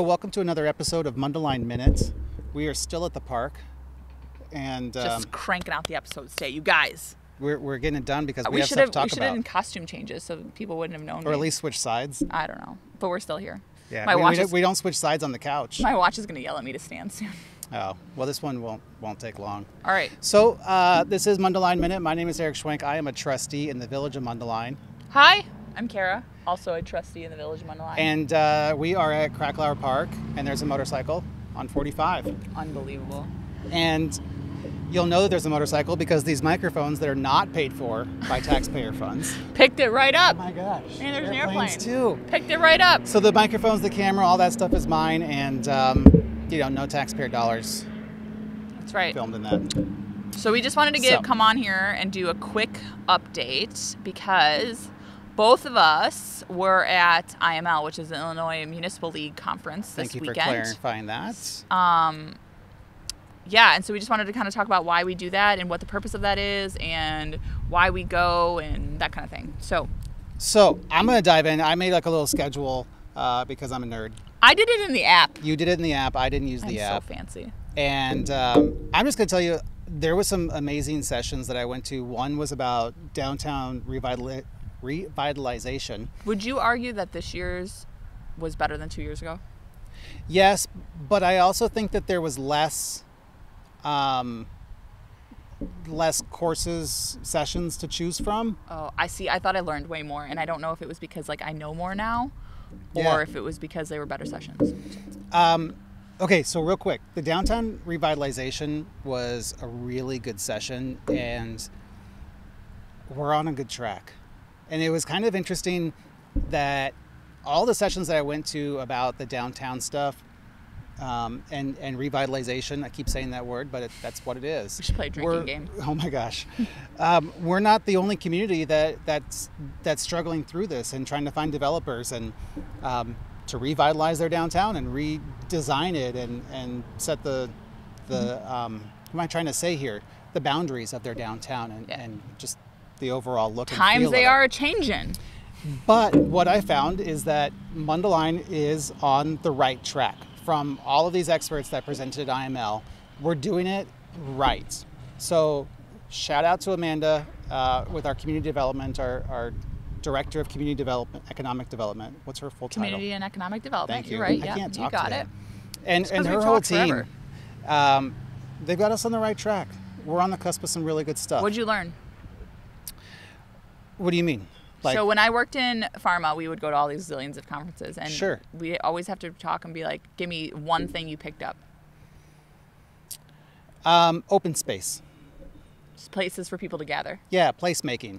Welcome to another episode of Mundelein Minutes. We are still at the park, and just cranking out the episodes today, you guys. We're getting it done because we have stuff to talk about. We should have done costume changes so people wouldn't have known. Or at least switch sides. I don't know, but we're still here. Yeah, we don't switch sides on the couch. My watch is going to yell at me to stand soon. Oh, well, this one won't take long. All right. So this is Mundelein Minute. My name is Eric Schwenk. I am a trustee in the Village of Mundelein. Hi, I'm Kara, also a trustee in the Village of Mundelein. And we are at Cracklauer Park, and there's a motorcycle on 45. Unbelievable. And you'll know that there's a motorcycle because these microphones that are not paid for by taxpayer funds. Picked it right up. Oh my gosh. And there's an Airplanes airplane. too. Picked it right up. So the microphones, the camera, all that stuff is mine, and no taxpayer dollars. That's right. Filmed in that. So we just wanted to come on here and do a quick update because both of us were at IML, which is the Illinois Municipal League conference this weekend. Thank you for clarifying that. Yeah, and so we just wanted to kind of talk about why we do that and what the purpose of that is and why we go and that kind of thing. So I'm going to dive in. I made like a little schedule because I'm a nerd. I did it in the app. You did it in the app. I didn't use the app. I'm so fancy. And I'm just going to tell you, there was some amazing sessions that I went to. One was about downtown revitalization. Would you argue that this year's was better than 2 years ago? Yes, but I also think that there was less sessions to choose from. Oh, I see. I thought I learned way more, and I don't know if it was because I know more now or if it was because they were better sessions. Okay, so real quick, the downtown revitalization was a really good session, and we're on a good track. And it was kind of interesting that all the sessions that I went to about the downtown stuff and revitalization, I keep saying that word, but that's what it is. We should play a drinking game. Oh my gosh. We're not the only community that's struggling through this and trying to find developers and to revitalize their downtown and redesign it and set the what am I trying to say here? The boundaries of their downtown and just the overall look and feel. Times they are a-changing. But what I found is that Mundelein is on the right track. From all of these experts that presented at IML, we're doing it right. So shout out to Amanda with our community development, our Director of Community Development, Economic Development. What's her full title? Community and Economic Development. Thank you. You're right. I can't talk you got today. it. And her whole team, they've got us on the right track. We're on the cusp of some really good stuff. What'd you learn? What do you mean? So when I worked in pharma, we would go to all these zillions of conferences, and sure, we always have to talk and be like, give me one thing you picked up. Open space. Just places for people to gather. Yeah, placemaking.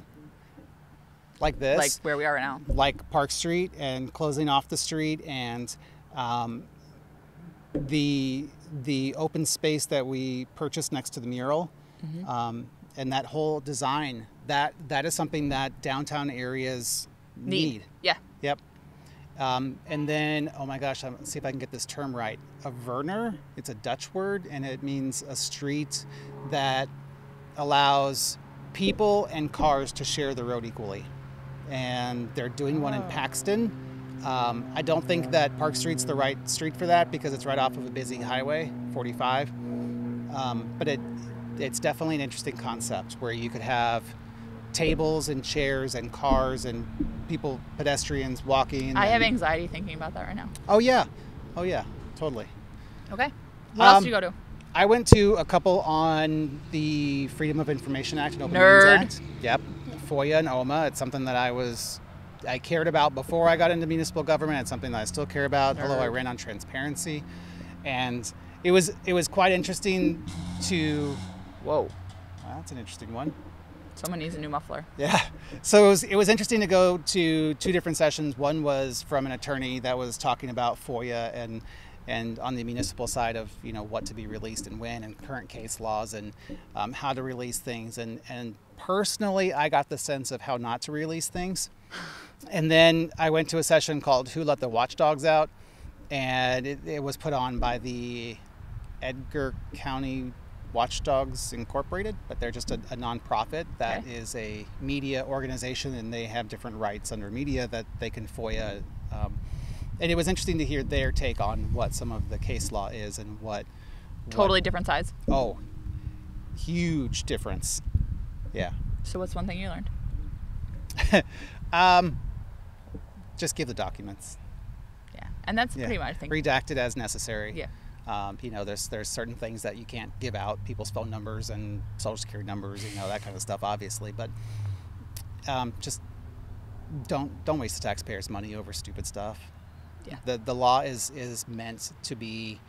Like this. Like where we are now. Like Park Street and closing off the street and the open space that we purchased next to the mural. Mm-hmm. And that whole design, that is something that downtown areas need. Yeah. Yep. And then, oh my gosh, let's see if I can get this term right. A Verner, it's a Dutch word, and it means a street that allows people and cars to share the road equally. And they're doing one in Paxton. I don't think that Park Street's the right street for that because it's right off of a busy highway, 45. But it's definitely an interesting concept where you could have tables and chairs and cars and people, pedestrians walking. I have anxiety thinking about that right now. Oh yeah, totally. Okay. What else did you go to? I went to a couple on the Freedom of Information Act and Open Meetings Act. Yep, FOIA and OMA. It's something that I cared about before I got into municipal government. It's something that I still care about. Although I ran on transparency, and it was quite interesting to. Whoa, that's an interesting one. Someone needs a new muffler. Yeah. So it was interesting to go to two different sessions. One was from an attorney that was talking about FOIA and on the municipal side of what to be released and when and current case laws and how to release things. And personally, I got the sense of how not to release things. And then I went to a session called Who Let the Watchdogs Out? And it was put on by the Edgar County Watchdogs Incorporated, but they're just a nonprofit that is a media organization, and they have different rights under media that they can FOIA And it was interesting to hear their take on what some of the case law is and what. Totally different sides. Oh, huge difference. Yeah. So what's one thing you learned? Just give the documents. Yeah, and that's pretty much, I think. Redacted as necessary. Yeah. You know, there's certain things that you can't give out, people's phone numbers and social security numbers, you know, that kind of stuff, obviously. But just don't waste the taxpayers' money over stupid stuff. Yeah. The law is meant to be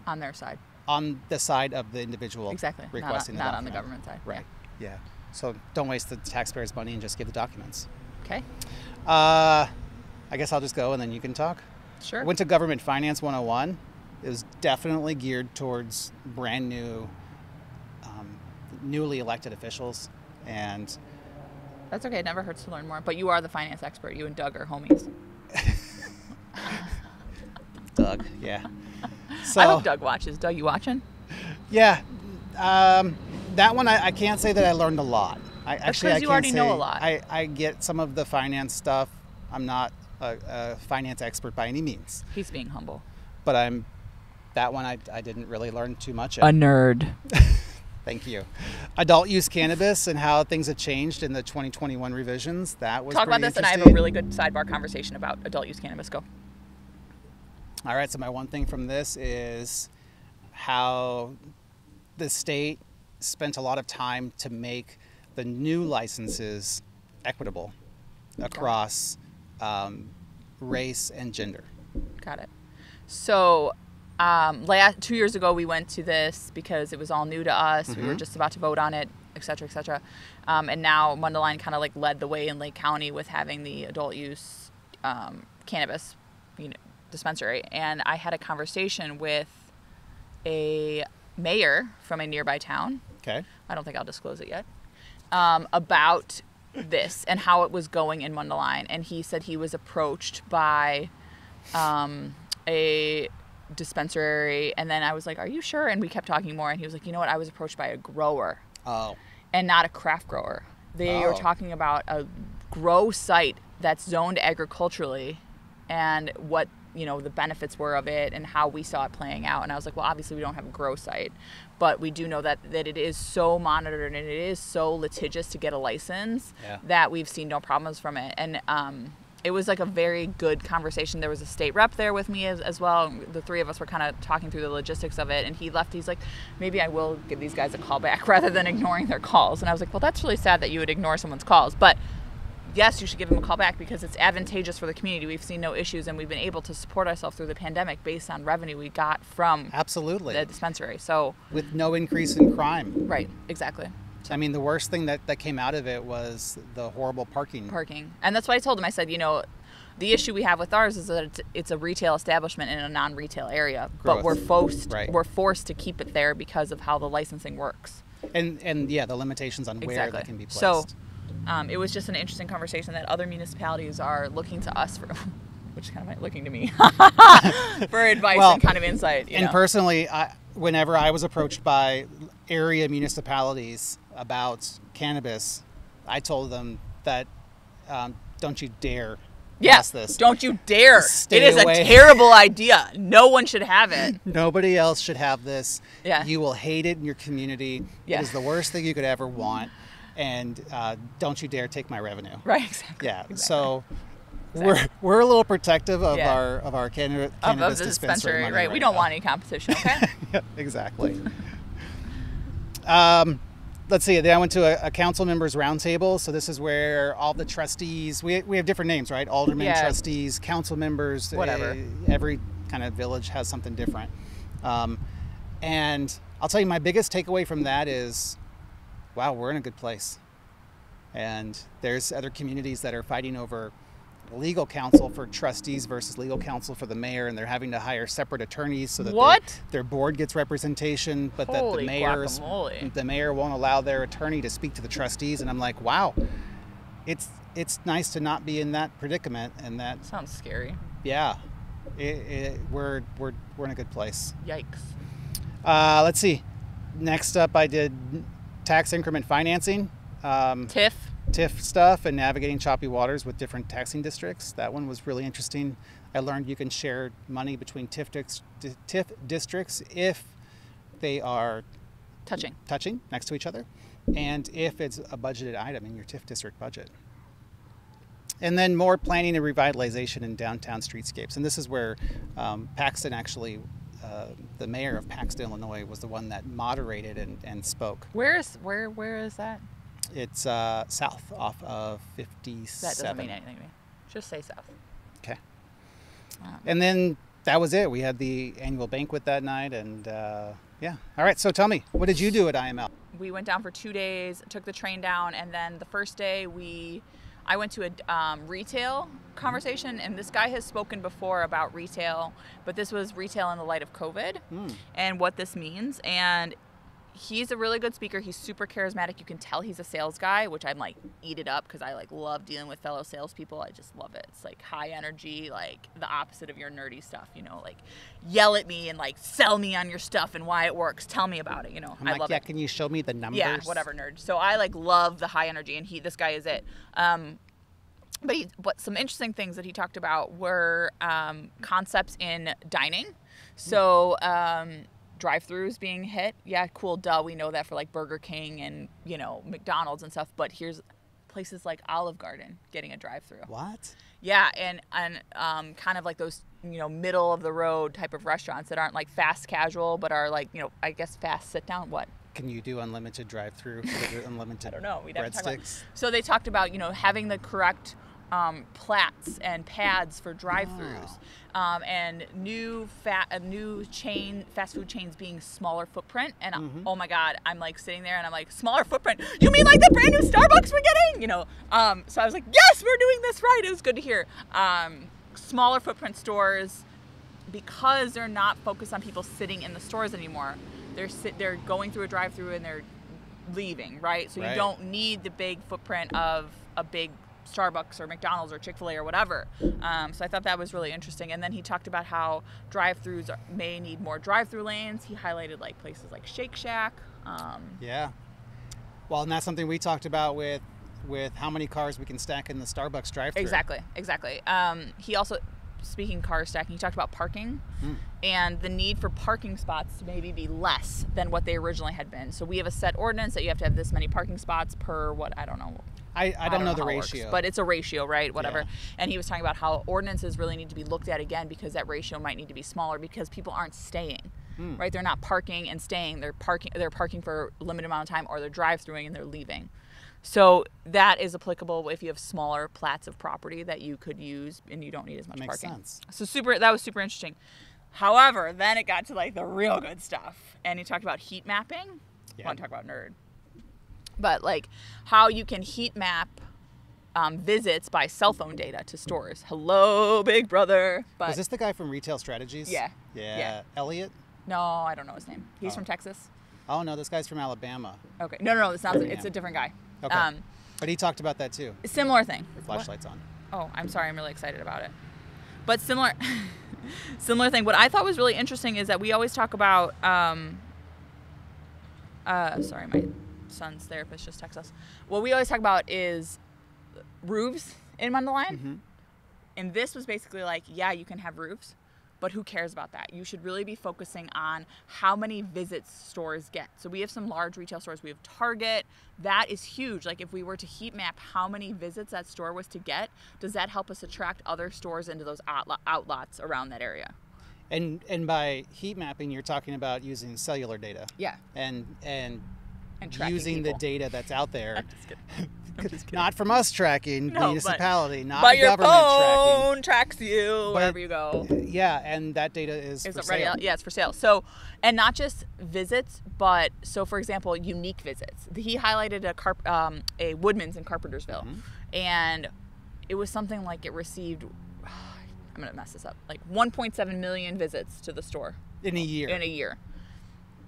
on their side. On the side of the individual. Exactly. Requesting not on the government side. Right. Yeah. So don't waste the taxpayers' money and just give the documents. Okay. I guess I'll just go and then you can talk. Sure. I went to Government Finance 101. It was definitely geared towards brand new, newly elected officials. And that's okay. It never hurts to learn more. But you are the finance expert. You and Doug are homies. Doug, yeah. So, I hope Doug watches. Doug, you watching? Yeah. That one, I can't say that I learned a lot. That's because you already know a lot. I get some of the finance stuff. I'm not a finance expert by any means. He's being humble. But that one I didn't really learn too much of. A nerd. Thank you. Adult use cannabis and how things have changed in the 2021 revisions. That was Talk about pretty this, and I have a interesting. really good sidebar conversation about adult use cannabis. Go. All right, so my one thing from this is how the state spent a lot of time to make the new licenses equitable across race and gender. Got it. So 2 years ago, we went to this because it was all new to us. Mm-hmm. We were just about to vote on it, et cetera, et cetera. And now Mundelein kind of like led the way in Lake County with having the adult use cannabis, dispensary. And I had a conversation with a mayor from a nearby town. Okay. I don't think I'll disclose it yet. About this and how it was going in Mundelein. And he said he was approached by a dispensary, and then I was like, are you sure? And we kept talking more, and he was like, you know what, I was approached by a grower. Oh. And not a craft grower. They are talking about a grow site that's zoned agriculturally, and what the benefits were of it and how we saw it playing out. And I was like, well, obviously we don't have a grow site, but we do know that it is so monitored and it is so litigious to get a license that we've seen no problems from it. And it was like a very good conversation. There was a state rep there with me as well. The three of us were kind of talking through the logistics of it, and he left. He's like, maybe I will give these guys a call back rather than ignoring their calls. And I was like, well, that's really sad that you would ignore someone's calls, but yes, you should give them a call back because it's advantageous for the community. We've seen no issues, and we've been able to support ourselves through the pandemic based on revenue we got from the dispensary. So with no increase in crime. Right, exactly. I mean, the worst thing that came out of it was the horrible parking. And that's why I told him, I said, the issue we have with ours is that it's a retail establishment in a non-retail area, Growth. but we're forced to keep it there because of how the licensing works. And the limitations on where that can be placed. So it was just an interesting conversation that other municipalities are looking to us for, which is kind of like looking to me for advice and kind of insight. And personally, whenever I was approached by area municipalities about cannabis, I told them that don't you dare pass this. Don't you dare. Stay it is away. A terrible idea. No one should have it. Nobody else should have this. Yeah. You will hate it in your community. Yeah. It is the worst thing you could ever want. And don't you dare take my revenue. Right, exactly. Yeah. Exactly. So we're a little protective of our cannabis of the dispensary, right? We don't want any competition, okay? Yeah, exactly. Let's see. Then I went to a council members roundtable. So this is where all the trustees, we have different names, right? Aldermen, trustees, council members, whatever. Every kind of village has something different. And I'll tell you, my biggest takeaway from that is, wow, we're in a good place. And there's other communities that are fighting over legal counsel for trustees versus legal counsel for the mayor, and they're having to hire separate attorneys so that their board gets representation, but that the mayor won't allow their attorney to speak to the trustees. And I'm like, wow, it's nice to not be in that predicament. And that sounds scary. Yeah, we're in a good place. Yikes. Let's see. Next up, I did tax increment financing. TIF. TIF stuff and navigating choppy waters with different taxing districts. That one was really interesting. I learned you can share money between TIF districts if they are touching next to each other, and if it's a budgeted item in your TIF district budget. And then more planning and revitalization in downtown streetscapes. And this is where Paxton actually, the mayor of Paxton, Illinois, was the one that moderated and spoke. Where is that? It's south off of 57. That doesn't mean anything to me. Just say south. Okay. And then that was it. We had the annual banquet that night, and yeah. All right, so tell me, what did you do at IML? We went down for 2 days, took the train down, and then the first day I went to a retail conversation, and this guy has spoken before about retail, but this was retail in the light of COVID and what this means. And he's a really good speaker. He's super charismatic. You can tell he's a sales guy, which I'm like, eat it up, because I like love dealing with fellow salespeople. I just love it. It's like high energy, like the opposite of your nerdy stuff, you know, like yell at me and like sell me on your stuff and why it works. Tell me about it, you know. I love it. Can you show me the numbers? Yeah, whatever, nerd. So I like love the high energy, and this guy is it. But some interesting things that he talked about were concepts in dining. So drive-throughs being hit. Yeah, cool, duh. We know that for like Burger King and, you know, McDonald's and stuff. But here's places like Olive Garden getting a drive-through. What? Yeah, and kind of like those, you know, middle of the road type of restaurants that aren't like fast casual, but are like, you know, I guess fast sit down. What? Can you do unlimited drive-through? Unlimited I don't know. We'd have to talk about. breadsticks? So they talked about, you know, having the correct plats and pads for drive-throughs, and new fast food chains being smaller footprint. And oh my God, I'm like sitting there and I'm like, smaller footprint? You mean like the brand new Starbucks we're getting? You know, so I was like, yes, we're doing this right. It was good to hear. Smaller footprint stores, because they're not focused on people sitting in the stores anymore. They're going through a drive-through and they're leaving, right? So you don't need the big footprint of a big Starbucks or McDonald's or Chick-fil-A or whatever. So I thought that was really interesting. And then he talked about how drive-throughs may need more drive-through lanes. He highlighted like places like Shake Shack. Yeah. Well, and that's something we talked about with how many cars we can stack in the Starbucks drive-through. Exactly. He also, speaking car stacking, he talked about parking and the need for parking spots to maybe be less than what they originally had been. So we have a set ordinance that you have to have this many parking spots per what, I don't know. I don't know the ratio. Works, but it's a ratio, right? Whatever. Yeah. And he was talking about how ordinances really need to be looked at again, because that ratio might need to be smaller because people aren't staying, right? They're not parking and staying. They're parking for a limited amount of time, or they're drive-throughing and they're leaving. So that is applicable if you have smaller plats of property that you could use and you don't need as much parking. Makes sense. So that was super interesting. However, then it got to like the real good stuff. And he talked about heat mapping. I want to talk about nerd. But like how you can heat map visits by cell phone data to stores. Hello, big brother. But Was this the guy from Retail Strategies? Yeah. Elliot? No, I don't know his name. He's from Texas. Oh, no, this guy's from Alabama. Okay. No, it's a different guy. Okay. But he talked about that too. Similar thing. With flashlights on. Oh, I'm sorry. I'm really excited about it. But similar thing. What I thought was really interesting is that we always talk about, sorry, my son's therapist just texted us. What we always talk about is roofs in Mundelein. And this was basically like, yeah, you can have roofs, but who cares about that? You should really be focusing on how many visits stores get. So we have some large retail stores. We have Target. That is huge. Like if we were to heat map how many visits that store was to get, does that help us attract other stores into those outlots around that area? And by heat mapping, you're talking about using cellular data. Yeah. And using the data that's out there. I'm just kidding. Not from us tracking, municipality, not but your government phone tracks you wherever you go. Yeah, and that data is for sale. Yeah, it's for sale. So, and not just visits, but so for example, unique visits. He highlighted a Woodman's in Carpentersville, and it was something like it received, I'm gonna mess this up, like 1.7 million visits to the store in a year.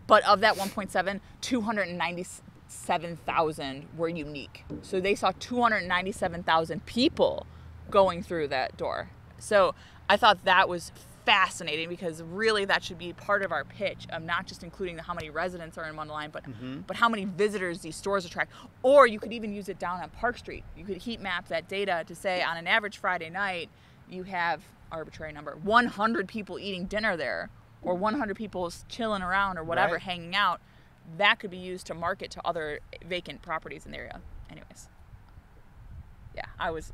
But of that 1.7, 297,000 were unique. So they saw 297,000 people going through that door. So I thought that was fascinating because really that should be part of our pitch of not just including how many residents are in Mundelein, but how many visitors these stores attract. Or you could even use it down on Park Street. You could heat map that data to say on an average Friday night, you have, arbitrary number, 100 people eating dinner there, or 100 people chilling around or whatever, right. hanging out. That could be used to market to other vacant properties in the area. Anyways. Yeah,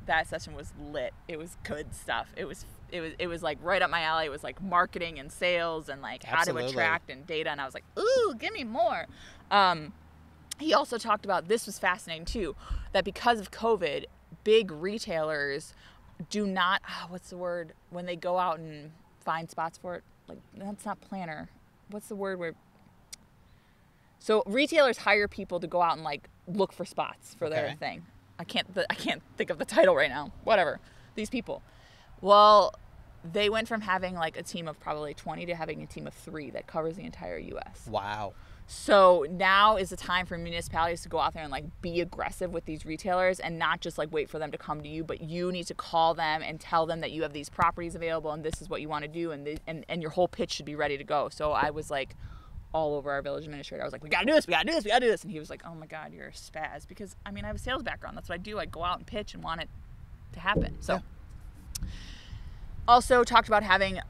that session was lit. It was good stuff. It was like right up my alley. It was like marketing and sales and like how Absolutely. to attract and data. And I was like, ooh, give me more. He also talked about, this was fascinating too, that because of COVID, big retailers do not, what's the word, when they go out and find spots for it? Like, that's not planner. What's the word where? So retailers hire people to go out and like look for spots for their thing. I can't think of the title right now. Whatever. These people. Well, they went from having like a team of probably 20 to having a team of 3 that covers the entire U.S. Wow. So now is the time for municipalities to go out there and like be aggressive with these retailers and not just like wait for them to come to you, but you need to call them and tell them that you have these properties available and this is what you want to do, and your whole pitch should be ready to go. So I was like all over our village administrator. I was like, we gotta do this, we gotta do this, we gotta do this. And he was like, oh my God, you're a spaz. Because I mean, I have a sales background. That's what I do. I go out and pitch and want it to happen. So also talked about having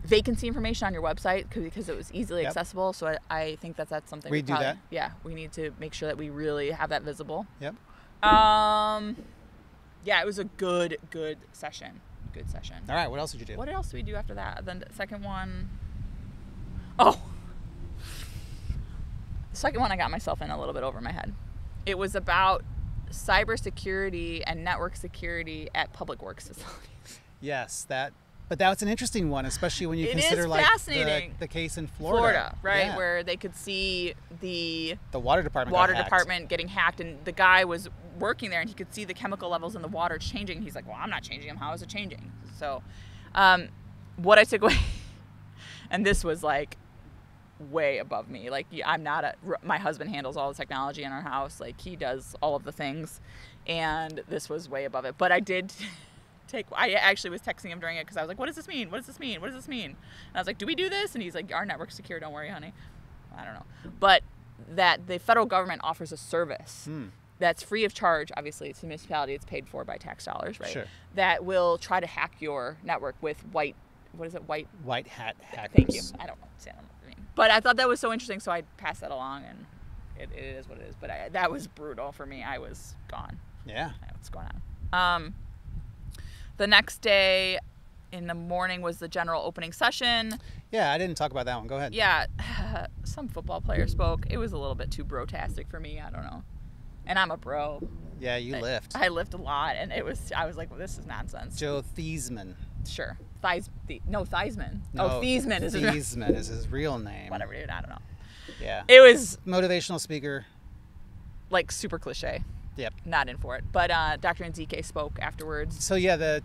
vacancy information on your website because it was easily accessible. So I think that's something we do probably, that. Yeah, we need to make sure that we really have that visible. Yep. Yeah, it was a good session. Good session. All right, what else did you do? What else did we do after that? Then the second one, the second one I got myself in a little bit over my head. It was about cybersecurity and network security at public works facilities. Yes, but that's an interesting one, especially when you consider like the case in Florida, right? Yeah. Where they could see the water department getting hacked, and the guy was working there and he could see the chemical levels in the water changing. He's like, well, I'm not changing them. How is it changing? So what I took away, and this was like way above me. Like, my husband handles all the technology in our house. Like, he does all of the things, and this was way above it. But I did I actually was texting him during it because I was like, what does this mean? What does this mean? What does this mean? And I was like, do we do this? And he's like, our network's secure. Don't worry, honey. I don't know. But that the federal government offers a service that's free of charge. Obviously, it's a municipality. It's paid for by tax dollars, right? Sure. That will try to hack your network with white hat hackers. Thank you. I don't know what I mean. But I thought that was so interesting, so I passed that along, and it is what it is. But that was brutal for me. I was gone. Yeah. What's going on? The next day in the morning was the general opening session. Yeah, I didn't talk about that one. Go ahead. Yeah, some football player spoke. It was a little bit too bro-tastic for me. I don't know. And I'm a bro. Yeah, you lift. I lift a lot, and I was like, well, this is nonsense. Joe Theismann. Sure. Theismann. No, Theismann is his real name. Whatever, dude. I don't know. Yeah. It was motivational speaker. Like super cliche. Yep. Not in for it. But Dr. Nzike spoke afterwards. So yeah, the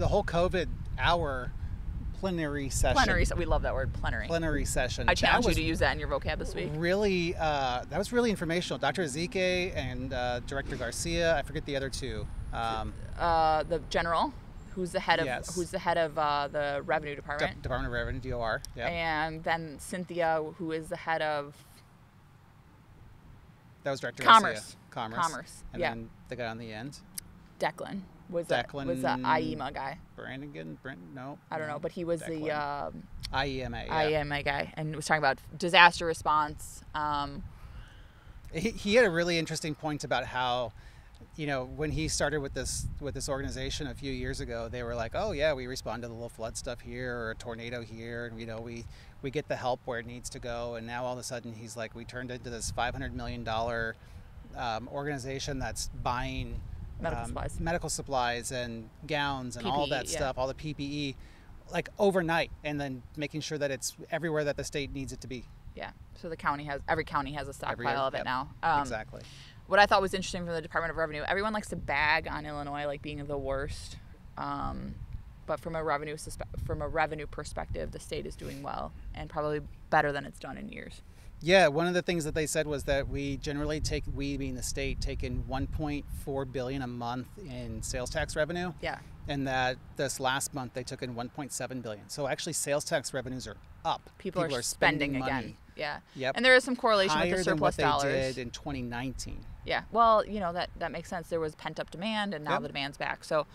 whole COVID hour plenary session. We love that word, plenary. Plenary session. I challenge you to use that in your vocab this week. Really, that was really informational. Dr. Nzike and Director Garcia. I forget the other two. The general, who's the head of the Revenue Department. Department of Revenue, DOR. Yeah. And then Cynthia, who is the head of. That was Director Commerce. Commerce. And then the guy on the end. Declan was the IEMA guy. No. I don't know, but he was Declan. the IEMA. Yeah. IEMA guy, and was talking about disaster response. He had a really interesting point about how, when he started with this organization a few years ago, they were like, oh yeah, we respond to the little flood stuff here or a tornado here, and we get the help where it needs to go. And now all of a sudden he's like, we turned into this $500 million organization that's buying medical supplies and gowns and PPE, all that stuff, all the PPE, like overnight, and then making sure that it's everywhere that the state needs it to be. Yeah. So every county has a stockpile of it now. Exactly. What I thought was interesting from the Department of Revenue, everyone likes to bag on Illinois like being the worst But from a revenue perspective, the state is doing well and probably better than it's done in years. Yeah, one of the things that they said was that we generally we being the state, take in $1.4 billion a month in sales tax revenue. Yeah. And that this last month they took in $1.7 billion. So actually sales tax revenues are up. People are spending again. Money. Yeah. Yep. And there is some correlation with the surplus than what dollars. they did in 2019. Yeah. Well, that makes sense. There was pent-up demand, and now Yep. the demand's back. So,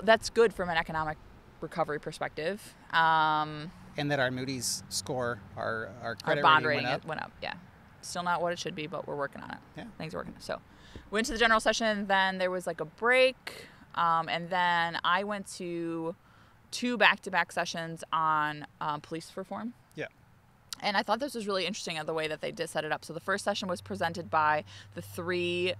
that's good from an economic recovery perspective. And that our Moody's score, our credit Our bond rating rating went up. Yeah. Still not what it should be, but we're working on it. Yeah. Things are working. So, went to the general session. Then there was like a break. And then I went to 2 back-to-back sessions on police reform. Yeah. And I thought this was really interesting the way that they did set it up. So the first session was presented by the 3,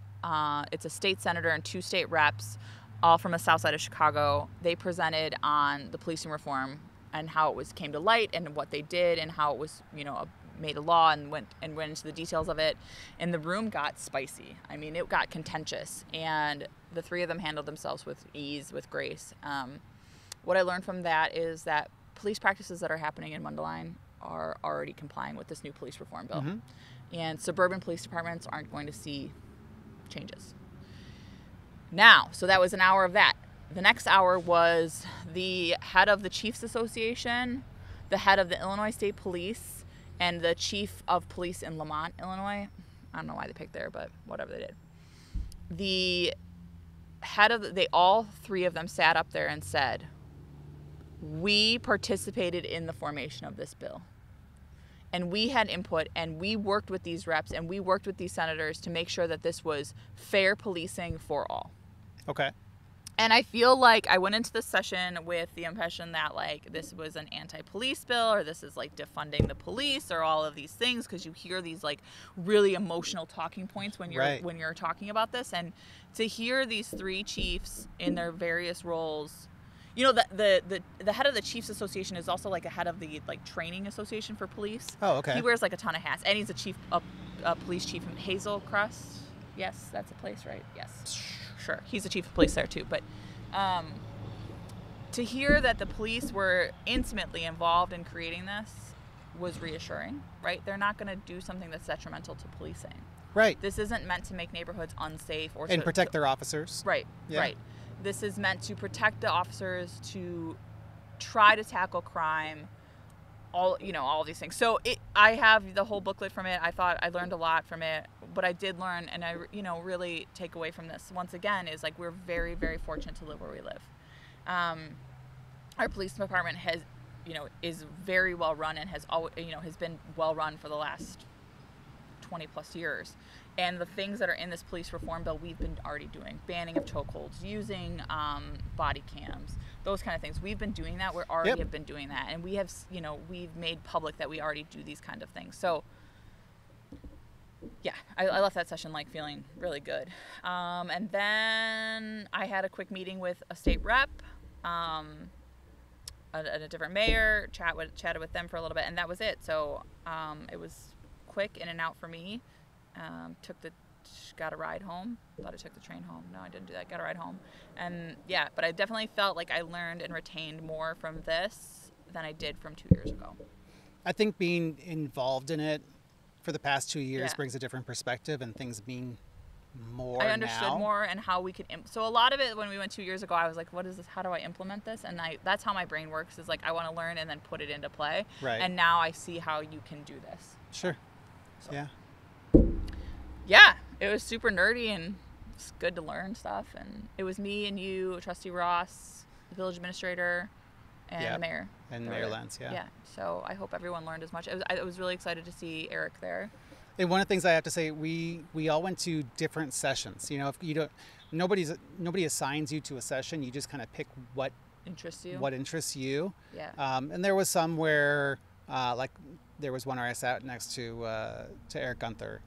it's a state senator and 2 state reps, all from the south side of Chicago. They presented on the policing reform and how it came to light and what they did and how it was, made a law and went into the details of it. And the room got spicy. I mean, it got contentious. And the 3 of them handled themselves with ease, with grace. What I learned from that is that police practices that are happening in Mundelein are already complying with this new police reform bill. Mm-hmm. And suburban police departments aren't going to see changes. Now, so that was an hour of that. The next hour was the head of the Chiefs Association, the head of the Illinois State Police, and the chief of police in Lamont, Illinois. I don't know why they picked there, but whatever they did. The head of all 3 of them sat up there and said, we participated in the formation of this bill. And we had input, and we worked with these reps, and we worked with these senators to make sure that this was fair policing for all. Okay. And I feel like I went into this session with the impression that, this was an anti-police bill, or this is, defunding the police, or all of these things, because you hear these, really emotional talking points when you're talking about this. And to hear these 3 chiefs in their various roles, the head of the Chiefs Association is also, a head of the, training association for police. Oh, okay. He wears, a ton of hats, and he's a police chief in Hazel Crest. Yes, that's a place, right? Yes. Sure, he's the chief of police there too, but to hear that the police were intimately involved in creating this was reassuring, right? They're not going to do something that's detrimental to policing. Right. This isn't meant to make neighborhoods unsafe or and protect their officers. Right. Yeah. Right. This is meant to protect the officers, to try to tackle crime, all these things. So I have the whole booklet from it. I thought I learned a lot from it. What I did learn, and I really take away from this once again, is we're very, very fortunate to live where we live. Our police department is very well run and has been well run for the last 20 plus years. And the things that are in this police reform bill, we've been already doing. Banning of chokeholds, using body cams, those kind of things. We've been doing that. We already have been doing that. And we have, we've made public that we already do these kind of things. So, yeah, I left that session feeling really good. And then I had a quick meeting with a state rep, a different mayor, chatted with them for a little bit, and that was it. So it was quick in and out for me. Got a ride home. Thought I took the train home. No, I didn't do that. Got a ride home. And yeah, but I definitely felt like I learned and retained more from this than I did from 2 years ago. I think being involved in it for the past 2 years brings a different perspective, and things mean more I understood more and how we could so a lot of it when we went 2 years ago, I was like, what is this? How do I implement this? And that's how my brain works, is I want to learn and then put it into play. Right. And now I see how you can do this. Sure. So. Yeah, it was super nerdy, and it's good to learn stuff. And it was me and you, Trustee Ross, the village administrator, and the mayor. And Mayor Lentz, Yeah, so I hope everyone learned as much. I was really excited to see Eric there. And one of the things I have to say, we all went to different sessions. If you don't, nobody assigns you to a session. You just kind of pick what interests you. Yeah. And there was some where, there was one where I sat next to Eric Gunther.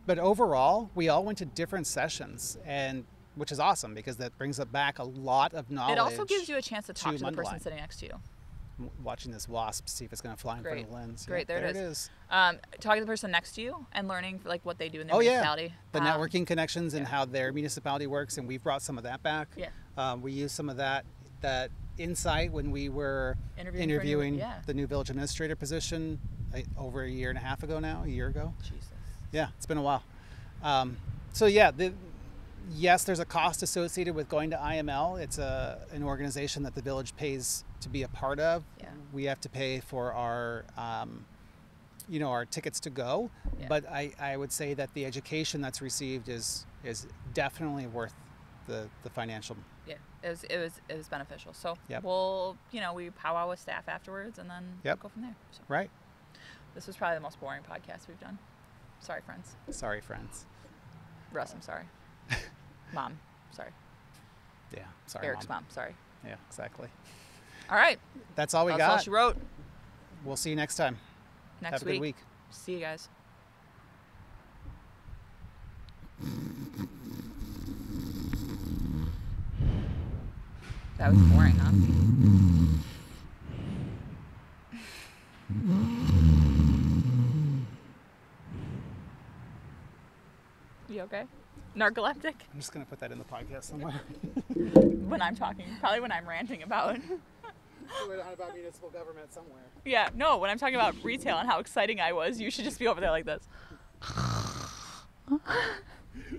But overall, we all went to different sessions, and which is awesome because that brings back a lot of knowledge. It also gives you a chance to talk to the person sitting next to you. Watching this wasp, see if it's going to fly in front of the lens. Great, there it is. Talking to the person next to you and learning what they do in their municipality. The networking connections and how their municipality works, and we've brought some of that back. Yeah. We use some of that insight when we were interviewing the new village administrator position over a year and a half ago now, a year ago. Jesus. Yeah, it's been a while. So yeah, yes, there's a cost associated with going to IML. It's an organization that the village pays to be a part of. Yeah. We have to pay for our our tickets to go. Yeah. But I would say that the education that's received is definitely worth the financial. Yeah, it was beneficial. So Yep. we'll we powwow with staff afterwards and then Yep. go from there. So Right. this was probably the most boring podcast we've done. Sorry, friends. Sorry, friends. Russ, I'm sorry. Mom, sorry. Yeah, sorry, Eric's mom, sorry. Yeah, exactly. All right. That's all we That's all got. she wrote. We'll see you next time. Next Have a good week. See you guys. That was boring, huh? You okay? Narcoleptic? I'm just going to put that in the podcast somewhere. When I'm talking, probably when I'm ranting about. About municipal government somewhere. Yeah, no, when I'm talking about retail and how exciting I was, you should just be over there like this.